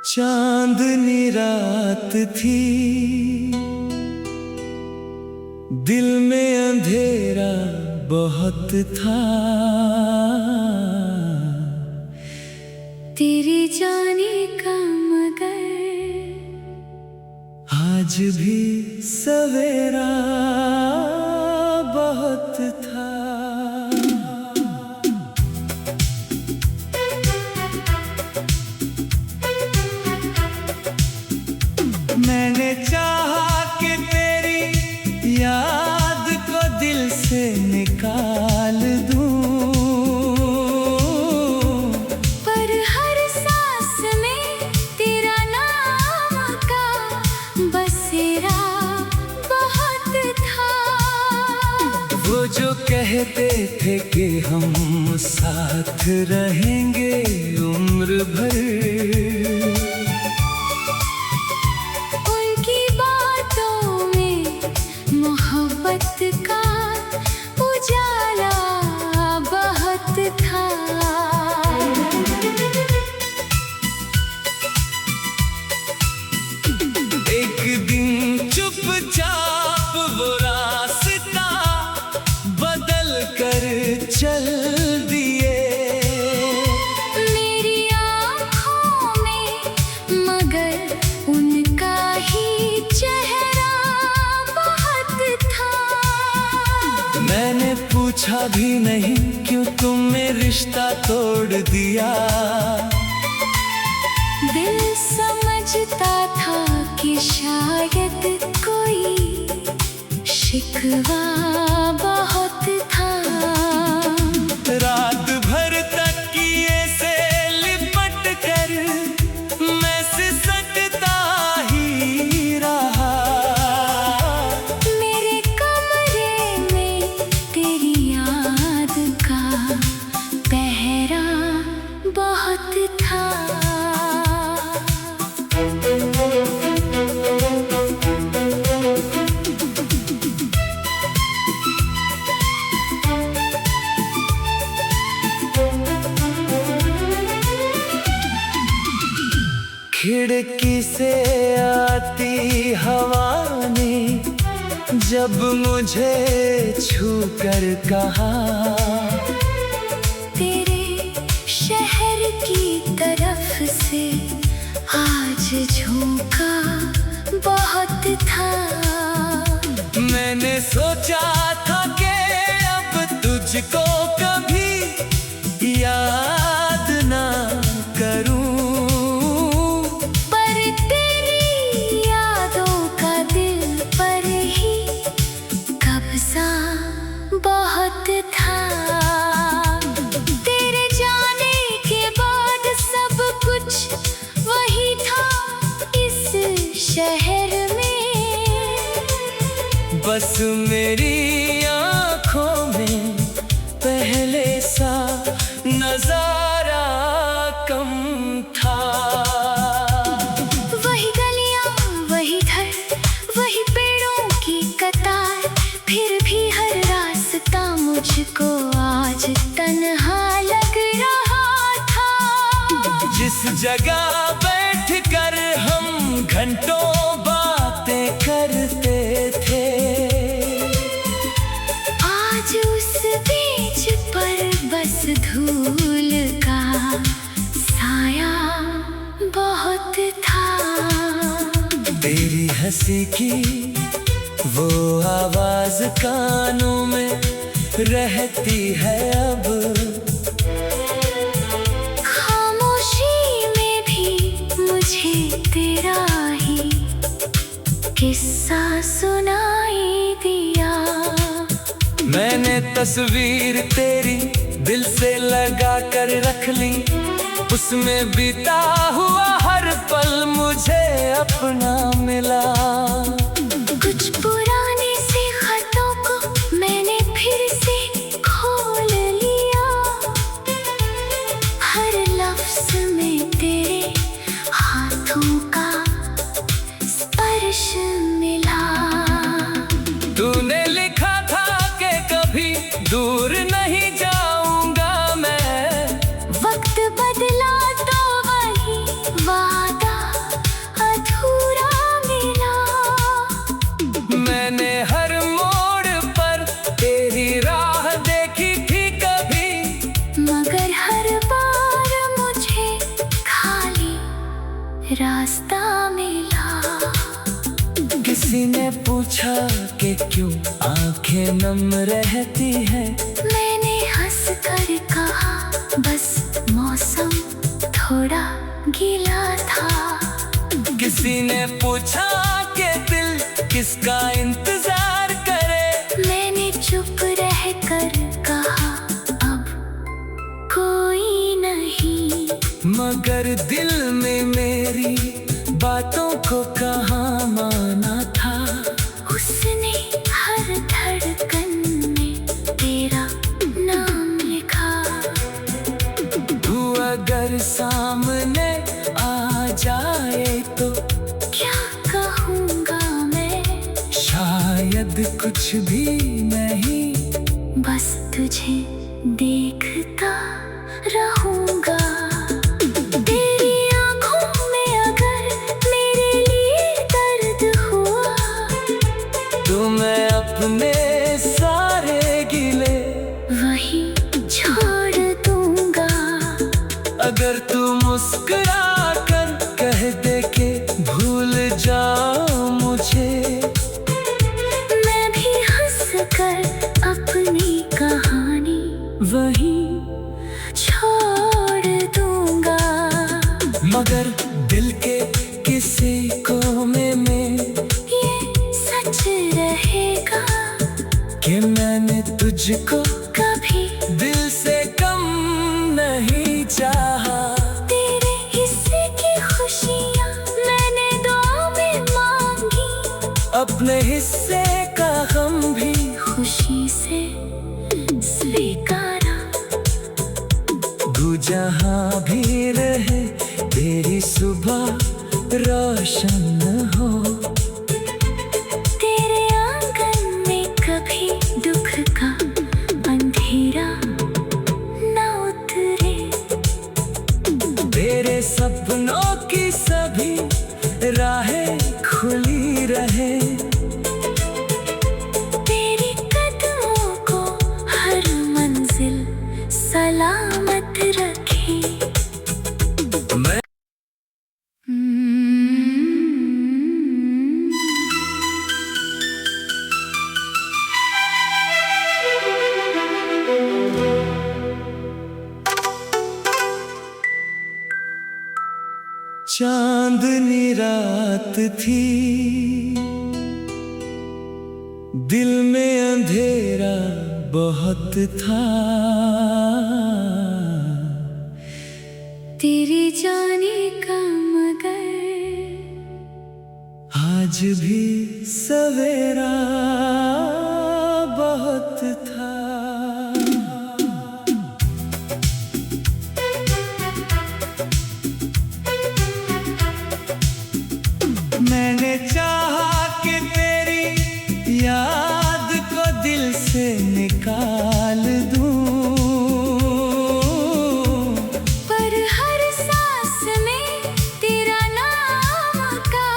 चांदनी रात थी, दिल में अंधेरा बहुत था। तेरे जाने का मगर आज भी सवेरा बहुत था। मैंने चाहा कि तेरी याद को दिल से निकाल दूं, पर हर सांस में तेरा नाम का बसेरा बहुत था। वो जो कहते थे कि हम साथ रहेंगे उम्र भर, का उजाला बहुत था। एक दिन चुपचाप वो रास्ता बदल कर चल दिए। मेरी आँखों में मगर उनका ही चेहरा था। मैंने पूछा भी नहीं क्यों तुमने रिश्ता तोड़ दिया। दिल समझता था कि शायद कोई शिकवा बहुत था। रात भर तकिए से लिपट कर मैं सिसकता ही रहा। बहुत था। खिड़की से आती हवा ने जब मुझे छू कर कहा, शहर की तरफ से आज झोंका बहुत था। मैंने सोचा था कि अब तुझको कभी याद ना करूं, पर तेरी यादों का दिल पर ही कब्जा बहुत था। वही था इस शहर में, बस मेरी आँखों में पहले सा नजारा कम था। वही गलियां, वही घर, वही पेड़ों की कतार, फिर भी हर रास्ता मुझको आज तन्हा लग रहा था। जिस जगह बैठकर हम घंटों बातें करते थे, आज उस बीच पर बस धूल का साया बहुत था। तेरी हंसी की वो आवाज कानों में रहती है अब, तेरा ही किस्सा सुनाई दिया। मैंने तस्वीर तेरी दिल से लगा कर रख ली, उसमें बीता हुआ हर पल मुझे अपना मिला। कुछ पुराने से खतों को मैंने फिर से खोल लिया, हर लफ्ज में तेरे हाथों का स्पर्श मिला। तूने लिखा था कि कभी दूर नहीं जाऊंगा मैं, वक्त बदला तो वही वादा रास्ता मिला। किसी ने पूछा कि क्यों आंखें नम रहती है, मैंने हंस कर कहा बस मौसम थोड़ा गीला था। किसी ने पूछा कि दिल किसका इंतजार करे, मैंने चुप रह कर कहा अब कोई नहीं। मगर दिल में मेरी बातों को कहाँ माना था। उसने हर धड़कन में तेरा नाम लिखा। तू अगर सामने आ जाए तो क्या कहूँगा मैं, शायद कुछ भी नहीं, बस तुझे देखता रहूँगा। तेरी आँखों में अगर मेरे लिए दर्द हुआ, तो मैं अपने सारे गिले वही छोड़ दूँगा। अगर तू मुस्कुरा कर कह दे के भूल जाओ मुझे, मैं भी हंस कर अपनी कहानी वही छोड़ दूँगा। मगर दिल के किसी कोने में ये सच रहेगा कि मैंने तुझको कभी दिल से कम नहीं चाहा। तेरे हिस्से की खुशियाँ मैंने दुआ में मांगी, अपने हिस्से का गम भी खुशी से स्वीकारा। तू जहाँ भी रहे तेरी सुबह रोशन हो, तेरे आंगन में कभी दुख का अंधेरा न उतरे। तेरे सपनों की सभी राहें खुली रहे, तेरी कदमों को हर मंजिल सलामत रखे। मैं चांदनी रात थी, दिल में अंधेरा बहुत था। तेरी जाने का मगर आज भी सवेरा बहुत था। मैंने चाहा कि तेरी याद को दिल से निकाल दूं, पर हर सांस में तेरा नाम का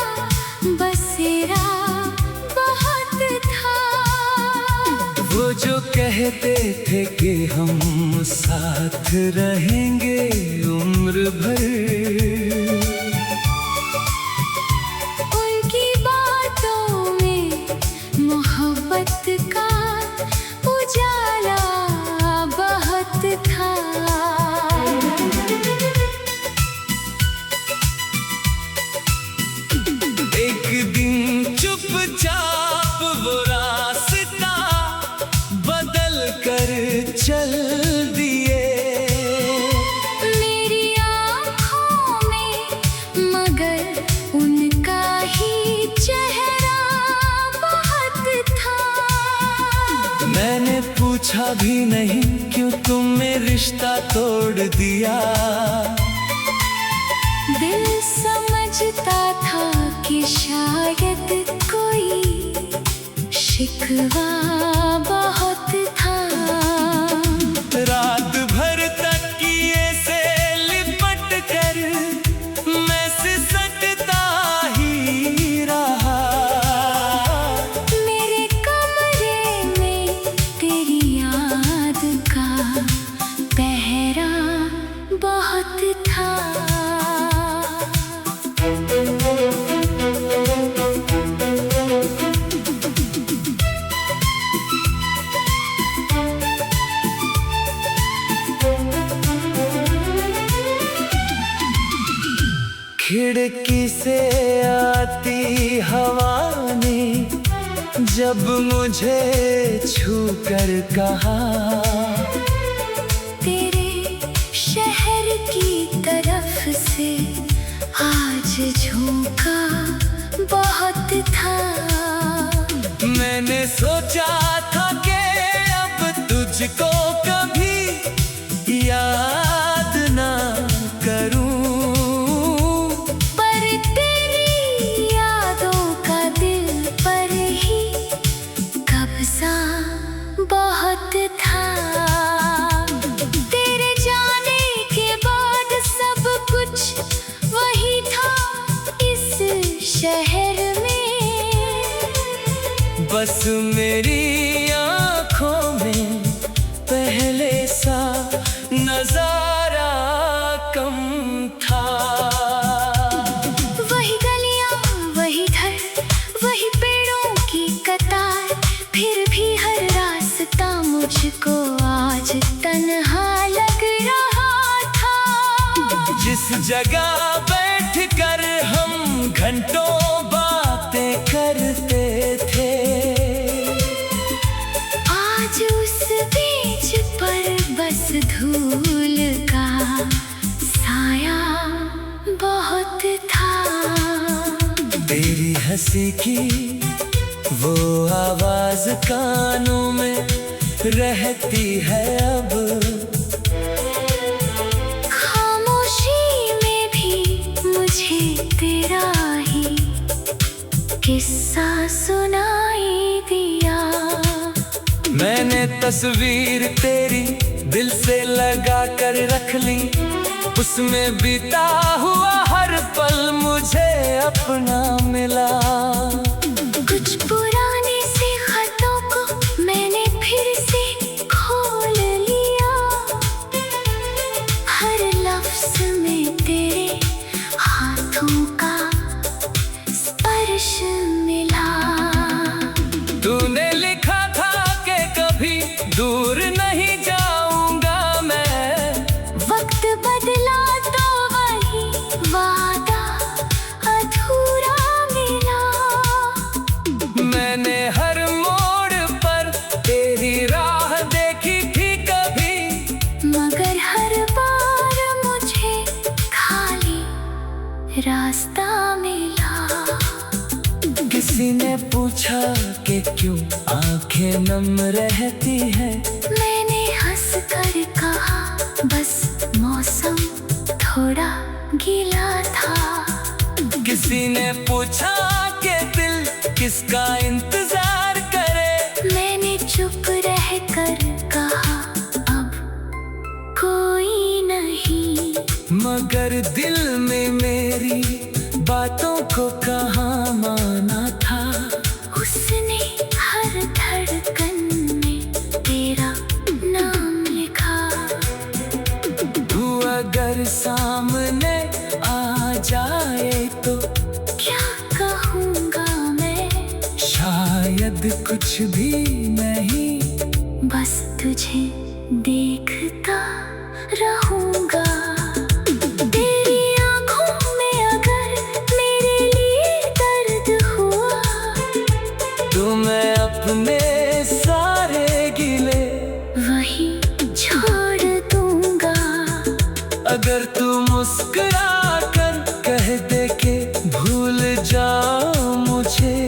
बसेरा बहुत था। वो जो कहते थे कि हम साथ रहेंगे उम्र भर, उनकी बातों में मोहब्बत का उजाला बहुत था। एक दिन चुपचाप वो रास्ता बदल कर चल दिए। मेरी आँखों में मगर उनका ही चेहरा बहुत था। मैंने पूछा भी नहीं क्यों तुमने रिश्ता तोड़ दिया। दिल समझता था कि शायद कोई शिकवा बहुत था। रात भर तकिए से लिपट कर मैं सिसकता ही रहा। मेरे कमरे में तेरी याद का पहरा बहुत था। खिड़की से आती हवा ने जब मुझे छू कर कहा, तेरे शहर की तरफ से आज झोंका बहुत था। मैंने सोचा था कि अब तुझको कभी याद ना करूं, पर तेरी यादों का दिल पर ही कब्जा बहुत था। तेरे जाने के बाद सब कुछ वही था इस शहर में, बस मेरी आँखों में पहले सा नजारा कम था। वही गलियां, वही घर, वही पेड़ों की कतार, फिर भी हर रास्ता मुझको आज तन्हा लग रहा था। जिस जगह बैठकर हम घंटों बातें करते थे, आज उस बीच पर बस धूल का साया बहुत था। तेरी हंसी की वो आवाज कानों में रहती है अब, खामोशी में भी मुझे तेरा ही किस्सा सुनाई दिया। मैंने तस्वीर तेरी दिल से लगा कर रख ली, उसमें बीता हुआ हर पल मुझे अपना मिला। कुछ पुराने से खतों को मैंने फिर से खोल लिया, हर लफ्ज में तेरे हाथों का स्पर्श मिला। तूने लिखा था कि कभी दूर नहीं जाऊंगा मैं, वक्त बदला तो वही वादा अधूरा मिला। मैंने हर मोड़ पर तेरी राह देखी थी कभी, मगर हर बार मुझे खाली रास्ता मिला। किसी ने पूछा कि क्यों आंखें नम रहती है, मैंने हंस कर कहा बस मौसम थोड़ा गीला था। किसी ने पूछा कि दिल किसका इंतजार करे, मैंने चुप रह कर कहा अब कोई नहीं। मगर दिल में मेरी बातों को कहाँ माना था। उसने हर धड़कन में तेरा नाम लिखा। तू अगर सामने आ जाए तो क्या कहूँगा मैं, शायद कुछ भी नहीं, बस तुझे देखता रहूँगा। तेरी आँखों में अगर मेरे लिए दर्द हुआ, तो मैं अपने सारे गिले वही छोड़ दूँगा। अगर तू मुस्कुरा कर कह दे के भूल जाओ मुझे,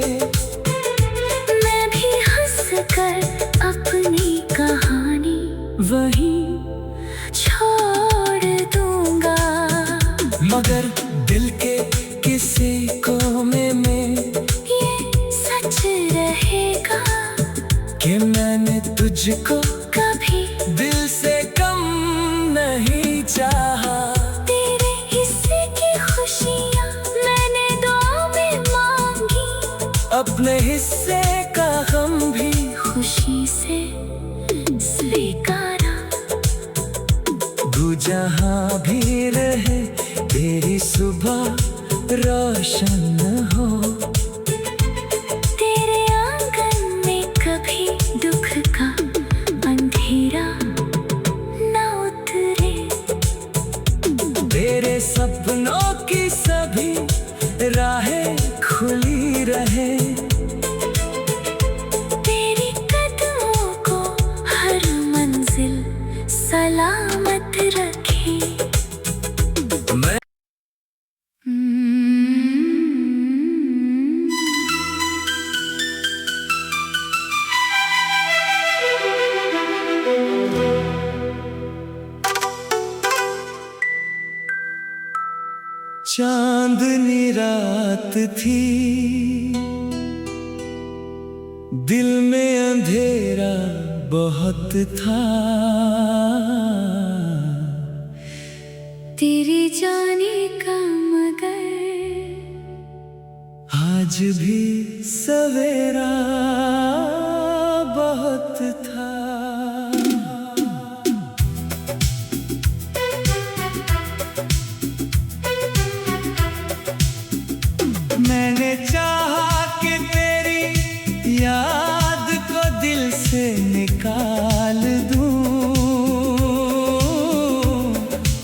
मैं भी हंस कर अपनी कहानी वही छोड़ दूँगा। मगर दिल के किसी कोने में ये सच रहेगा कि मैंने तुझको कभी दिल से कम नहीं चाहा। तेरे हिस्से की खुशियाँ मैंने दुआ में मांगी, अपने हिस्से का गम भी खुशी से स्वीकारा। तू जहाँ भी रहे तेरी सुबह रोशन हो, तेरे आंगन में कभी दुख का अंधेरा न उतरे। तेरे सपनों की सभी चांदनी रात थी, दिल में अंधेरा बहुत था। तेरे जाने का मगर आज भी सवेरा बहुत था। मैंने चाहा कि तेरी याद को दिल से निकाल दूं,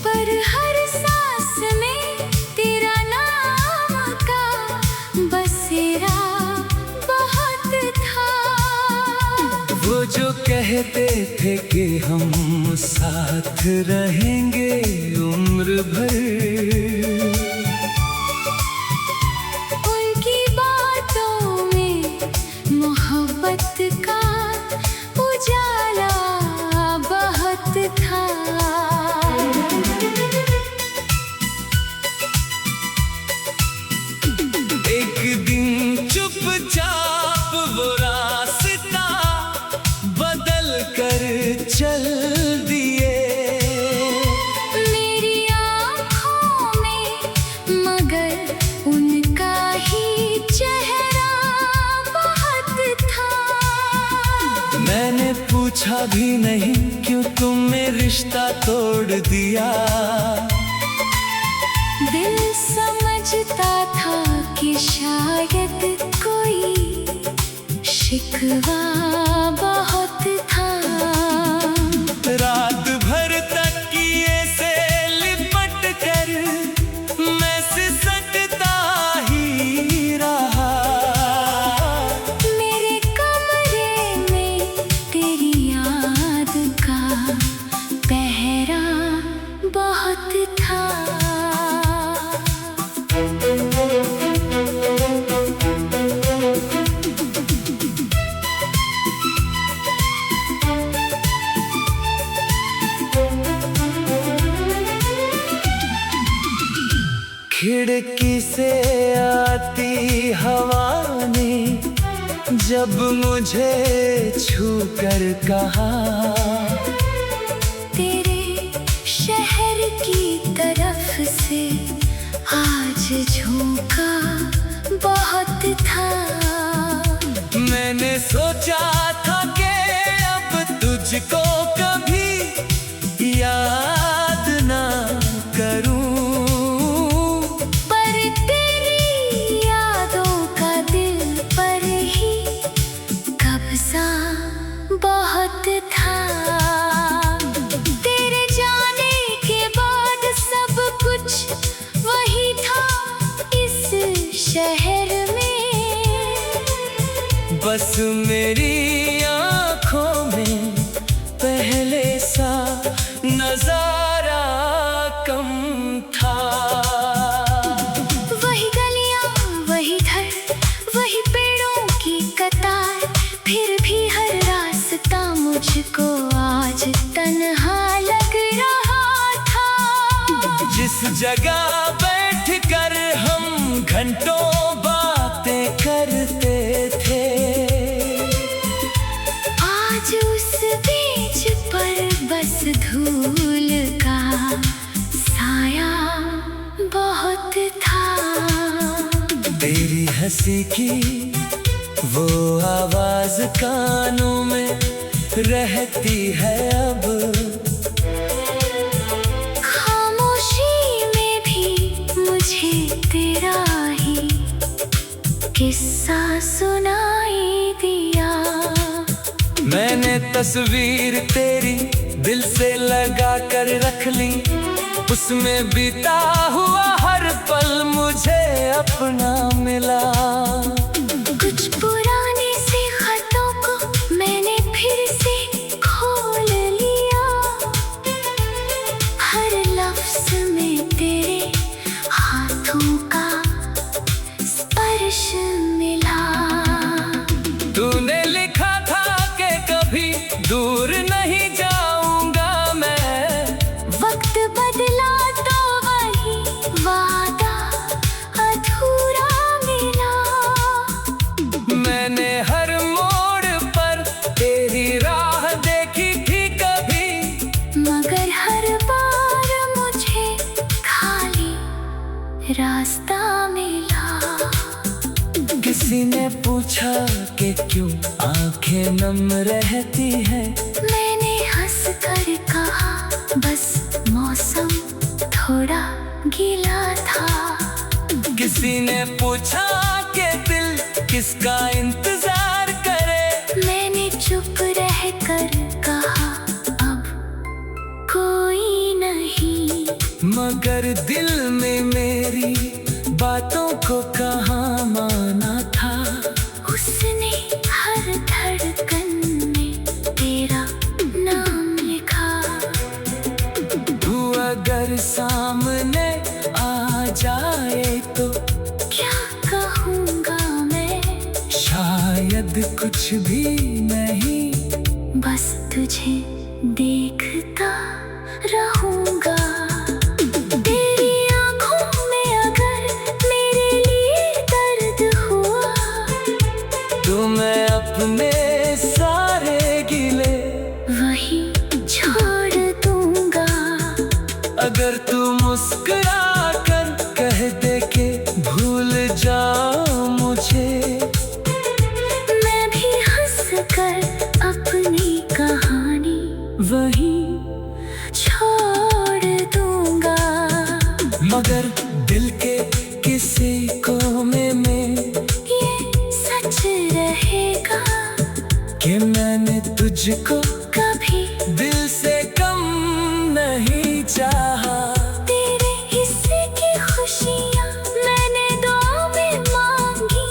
पर हर सांस में तेरा नाम का बसेरा बहुत था। वो जो कहते थे कि हम साथ रहेंगे उम्र भर, का उजाला बहुत था। एक दिन चुपचाप वो रास्ता बदल कर चल दिए, मेरी आँखों में मगर उनका ही चेहरा मैंने पूछा भी नहीं क्यों तुमने रिश्ता तोड़ दिया। दिल समझता था कि शायद कोई शिकवा बहुत था। रात भर तकिए से लिपट कर मैं सिसकता ही रहा। पहरा बहुत था। खिड़की से आती हवा ने जब मुझे छू कर कहा, शहर की तरफ से आज झोंका बहुत था। मैंने सोचा था कि अब तुझको कभी याद ना करूं, पर तेरी यादों का दिल पर ही कब्जा बहुत था। शहर में बस मेरी आँखों में पहले सा नजारा कम था। वही गलियां, वही घर, वही पेड़ों की कतार, फिर भी हर रास्ता मुझको आज तन्हा लग रहा था। जिस जगह बैठ कर हम घंटों बातें करते थे, आज उस बीच पर बस धूल का साया बहुत था। तेरी हंसी की वो आवाज कानों में रहती है अब, तेरा ही किस्सा सुनाई दिया। मैंने तस्वीर तेरी दिल से लगा कर रख ली, उसमें बीता हुआ हर पल मुझे अपना मिला। कुछ पुराने से खतों को मैंने फिर से खोल लिया, हर लफ्ज में तेरे हाथों का स्पर्श मिला। तूने लिखा था कि कभी दूर नहीं जाऊंगा मैं, वक्त बदला तो वही वादा रास्ता मिला। किसी ने पूछा कि क्यों आंखें नम रहती है। मैंने हंस कर कहा बस मौसम थोड़ा गीला था। किसी ने पूछा कि दिल किसका इंतजार करे। मैंने चुप रह कर कहा अब कोई नहीं। मगर दिल में मेरी बातों को कहाँ माना था। उसने हर धड़कन में तेरा नाम लिखा। तू अगर सामने आ जाए तो क्या कहूँगा मैं, शायद कुछ भी नहीं। बस तुझे देखता रहूँगा। तेरी आँखों में अगर मेरे लिए दर्द हुआ तो मैं अपने सारे गिले वही छोड़ दूँगा। अगर तू मुस्कुरा कर कह दे के भूल जाओ मुझे, मैं भी हंस कर अपनी कहानी वही छोड़ दूँगा। मगर दिल के किसी कोने में ये सच रहेगा कि मैंने तुझको कभी दिल से कम नहीं चाहा। तेरे हिस्से की खुशियाँ मैंने दुआ में मांगी।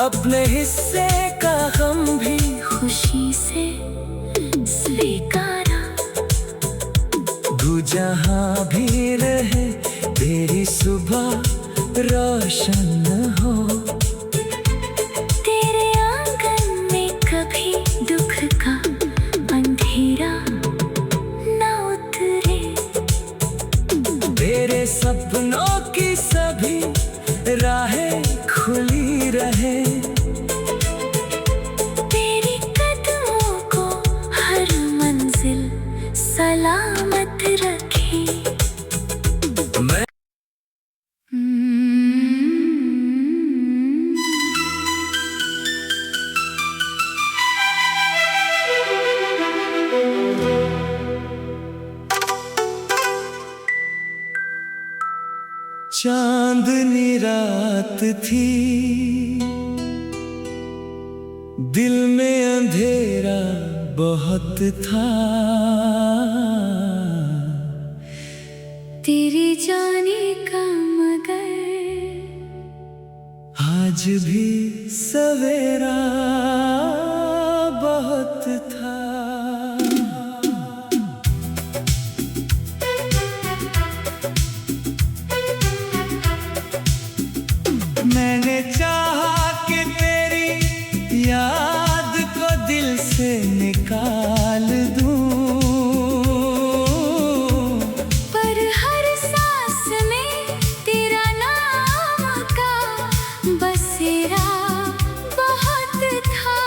अपने हिस्से का गम भी खुशी से स्वीकारा। तू जहाँ भी रहे तेरी सुबह रोशन हो। तेरे आंगन में कभी दुख का अंधेरा न उतरे। तेरे सपनों की सभी राहें खुली रहे। तेरी कदमों को हर मंजिल सलामत रखे। मैं चांदनी रात थी, दिल में अंधेरा बहुत था। तेरी जाने का मगर आज भी सवेरा बहुत था। मैंने चाहा कि तेरी याद को दिल से निकाल दूं, पर हर सांस में तेरा नाम का बसेरा बहुत था।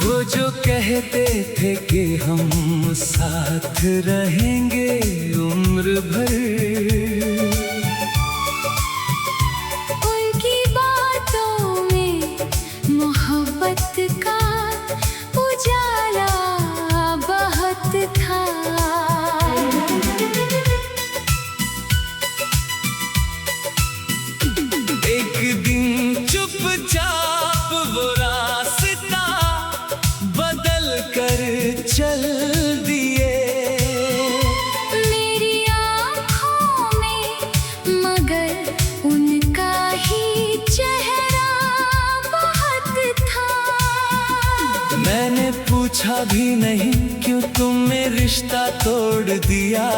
वो जो कहते थे कि हम साथ रहेंगे उम्र भर, उनकी बातों में मोहब्बत का उजाला बहुत था। एक दिन चुपचाप वो रास्ता बदल कर चल दिए। मेरी आँखों में मगर उनका ही चेहरा बहुत था। मैंने पूछा भी नहीं क्यों तुमने रिश्ता तोड़ दिया।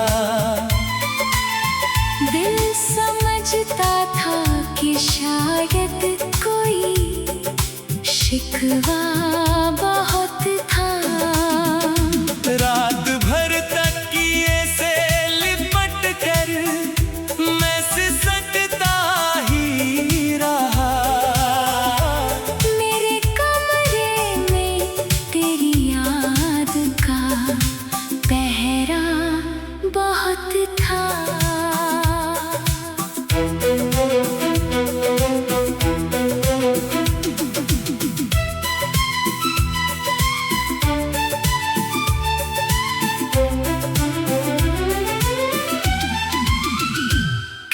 दिल समझता था कि शायद कोई शिकवा बहुत था। रात भर तकिए से लिपट कर मैं सिसकता ही रहा। मेरे कमरे में तेरी याद का पहरा बहुत था।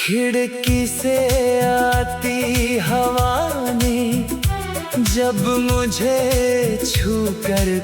खिड़की से आती हवा ने जब मुझे छू कर